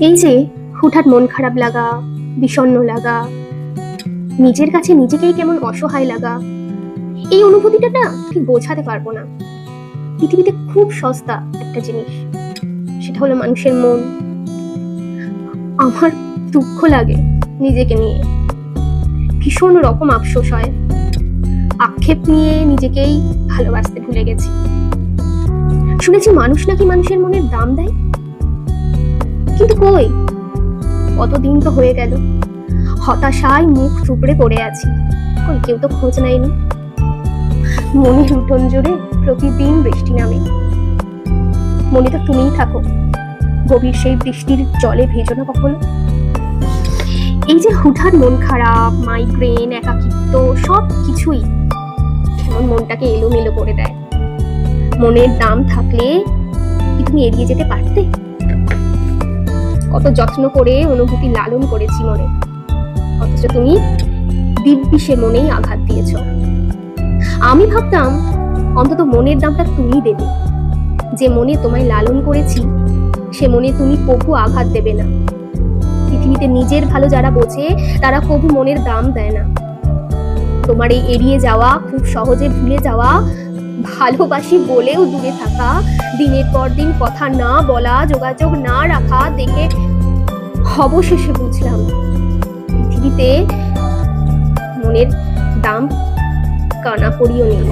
এই যে হুটহাট মন খারাপ লাগা, বিষণ্ণ লাগা, নিজের কাছে নিজেকেই কেমন অসহায় লাগা, এই অনুভূতিটা না ঠিক বোঝাতে পারবো না। পৃথিবীতে খুব সস্তা একটা জিনিস, সেটা হলো মানুষের মন। আমার দুঃখ লাগে নিজেকে নিয়ে, ভীষণ রকম আফসোস হয়, আক্ষেপ নিয়ে নিজেকেই ভালোবাসতে ভুলে গেছি। শুনেছি মানুষ নাকি মানুষের মনের দাম দেয়, কিন্তু কই, কতদিন তো হয়ে গেল, হতাশায় মুখ থুবড়ে পড়ে আছি, কই কেউ তো খোঁজ নেয়নি। মনের উঠোন জুড়ে প্রতিদিন বৃষ্টি নামে, মনে তো তুমিই থাকো, গভীর সেই বৃষ্টির জলে ভেজো না কখনো। এই যে হুটহাট মন খারাপ, মাইগ্রেন, একাকিত্ব, সব কিছুই কেমন মনটাকে এলোমেলো করে দেয়। মনের দাম থাকলে কি তুমি এড়িয়ে যেতে পারতে? কত যত্ন করে অনুভূতি লালন করেছি মনে, অথচ তুমি দিব্যি সে মনেই আঘাত দিয়েছ। আমি ভাবতাম অন্তত মনের দামটা তুমি দেবে, যে মনে তোমায় লালন করেছি সে মনে তুমি কভু আঘাত দেবে না। পৃথিবীতে নিজের ভালো যারা বোঝে তারা কভু মনের দাম দেয় না। তোমার এই এড়িয়ে যাওয়া, খুব সহজে ভুলে যাওয়া, ভালোবাসি বলেও দূরে থাকা, দিনের পর দিন কথা না বলা, যোগাযোগ না রাখা দেখে অবশেষে বুঝলাম পৃথিবীতে মনের দাম কানা করিও নেই।